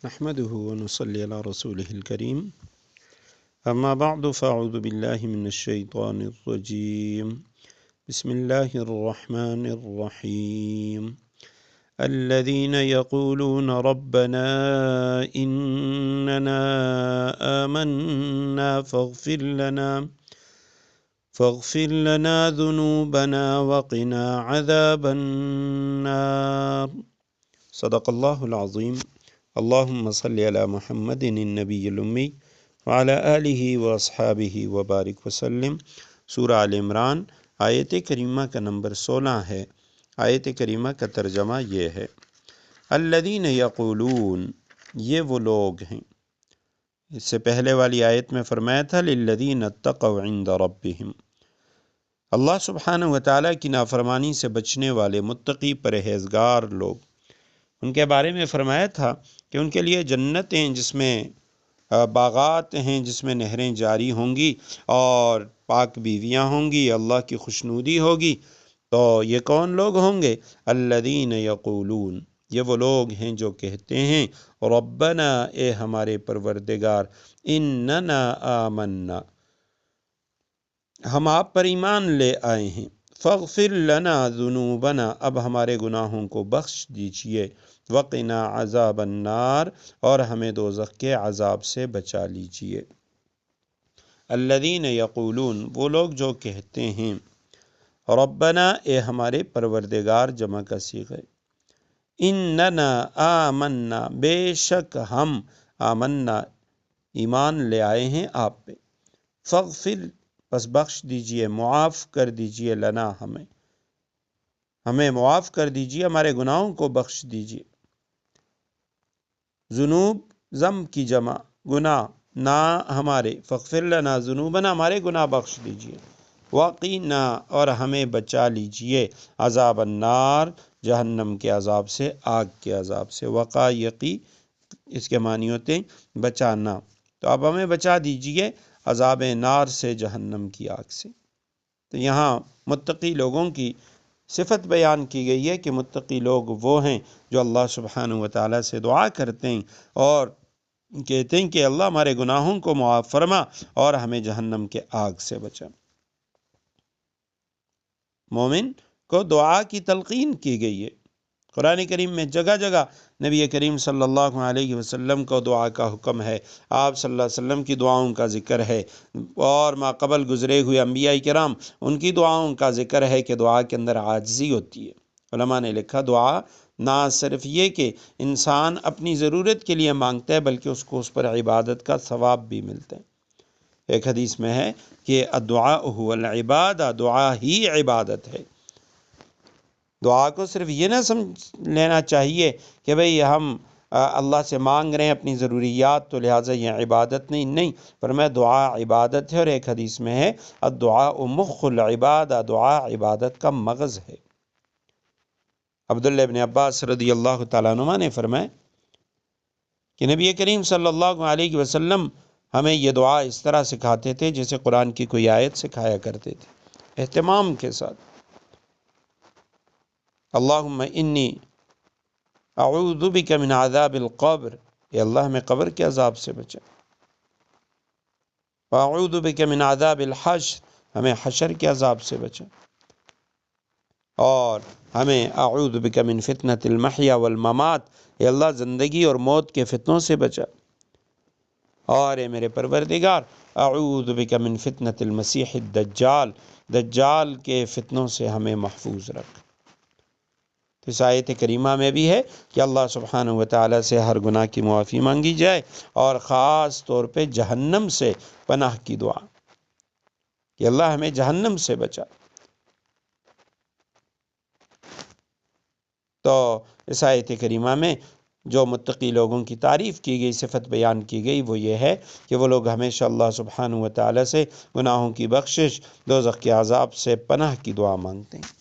نحمده ونصلي على رسوله الكريم أما بعد فأعوذ بالله من الشيطان الرجيم بسم الله الرحمن الرحيم الذين يقولون ربنا إننا آمنا فاغفر لنا ذنوبنا وقنا عذاب النار صدق الله العظيم اللهم صل على محمد النبی الامی وعلى آلہ واصحابہ وبارک وسلم۔ سورہ آل عمران آیت کریمہ کا نمبر 16 ہے۔ آیت کریمہ کا ترجمہ یہ ہے، الذین یقولون، یہ وہ لوگ ہیں۔ اس سے پہلے والی آیت میں فرمایا تھا للذین اتقوا عند ربہم، اللہ سبحانہ وتعالیٰ کی نافرمانی سے بچنے والے متقی پرہیزگار لوگ، ان کے بارے میں فرمایا تھا کہ ان کے لیے جنتیں جس میں باغات ہیں، جس میں نہریں جاری ہوں گی اور پاک بیویاں ہوں گی، اللہ کی خوشنودی ہوگی۔ تو یہ کون لوگ ہوں گے؟ الذین یقولون، یہ وہ لوگ ہیں جو کہتے ہیں ربنا، اے ہمارے پروردگار، اننا آمنا، ہم آپ پر ایمان لے آئے ہیں، فاغفر لنا ذنوبنا، اب ہمارے گناہوں کو بخش دیجئے، وقنا عذاب النار، اور ہمیں دوزخ کے عذاب سے بچا لیجئے۔ الذین یقولون، وہ لوگ جو کہتے ہیں ربنا، اے ہمارے پروردگار، جمع کا صیغہ ہے، اننا آمنا، بے شک ہم، آمنا، ایمان لے آئے ہیں آپ پہ، فاغفر، پس بخش دیجئے، معاف کر دیجئے، لنا، ہمیں معاف کر دیجئے، ہمارے گناہوں کو بخش دیجئے۔ ذنوب ذنب کی جمع، گناہ، نا ہمارے، فاغفر لنا ذنوبنا، ہمارے گناہ بخش دیجئے، وقنا، اور ہمیں بچا لیجئے، عذاب النار، جہنم کے عذاب سے، آگ کے عذاب سے۔ وقا، یقی، اس کے معنی ہوتے ہیں بچانا، تو اب ہمیں بچا دیجئے عذاب نار سے، جہنم کی آگ سے۔ تو یہاں متقی لوگوں کی صفت بیان کی گئی ہے کہ متقی لوگ وہ ہیں جو اللہ سبحانہ وتعالیٰ سے دعا کرتے ہیں اور کہتے ہیں کہ اللہ ہمارے گناہوں کو معاف فرما اور ہمیں جہنم کے آگ سے بچا۔ مومن کو دعا کی تلقین کی گئی ہے۔ قرآن کریم میں جگہ جگہ نبی کریم صلی اللہ علیہ وسلم کو دعا کا حکم ہے، آپ صلی اللہ علیہ وسلم کی دعاؤں کا ذکر ہے، اور ما قبل گزرے ہوئے انبیاء کرام ان کی دعاؤں کا ذکر ہے کہ دعا کے اندر عاجزی ہوتی ہے۔ علماء نے لکھا دعا نہ صرف یہ کہ انسان اپنی ضرورت کے لیے مانگتا ہے، بلکہ اس کو اس پر عبادت کا ثواب بھی ملتا ہے۔ ایک حدیث میں ہے کہ الدعاء هو العبادہ، دعا ہی عبادت ہے۔ دعا کو صرف یہ نہ سمجھ لینا چاہیے کہ بھئی ہم اللہ سے مانگ رہے ہیں اپنی ضروریات تو لہٰذا یہ عبادت نہیں، فرمایا دعا عبادت ہے، اور ایک حدیث میں ہے الدعاء مخ العبادہ، دعا عبادت کا مغز ہے۔ عبداللہ ابن عباس رضی اللہ تعالیٰ عنہما نے فرمایا کہ نبی کریم صلی اللہ علیہ وسلم ہمیں یہ دعا اس طرح سکھاتے تھے جیسے قرآن کی کوئی آیت سکھایا کرتے تھے، اہتمام کے ساتھ۔ اللہم انی اعوذ بک من عذاب القبر، اے اللہ ہمیں قبر کے عذاب سے بچا، واعوذ بک من عذاب الحشر، ہمیں حشر کے عذاب سے بچا، اور ہمیں اعوذ بک من فتنۃ المحیا والممات، اے اللہ زندگی اور موت کے فتنوں سے بچا، اور اے میرے پروردگار اعوذ بک من فتنۃ المسیح الدجال، دجال کے فتنوں سے ہمیں محفوظ رکھ۔ تو اس آیت کریمہ میں بھی ہے کہ اللہ سبحانہ وتعالیٰ سے ہر گناہ کی معافی مانگی جائے، اور خاص طور پہ جہنم سے پناہ کی دعا کہ اللہ ہمیں جہنم سے بچا۔ تو اس آیت کریمہ میں جو متقی لوگوں کی تعریف کی گئی، صفت بیان کی گئی، وہ یہ ہے کہ وہ لوگ ہمیشہ اللہ سبحانہ وتعالیٰ سے گناہوں کی بخشش، دوزخ کے عذاب سے پناہ کی دعا مانگتے ہیں۔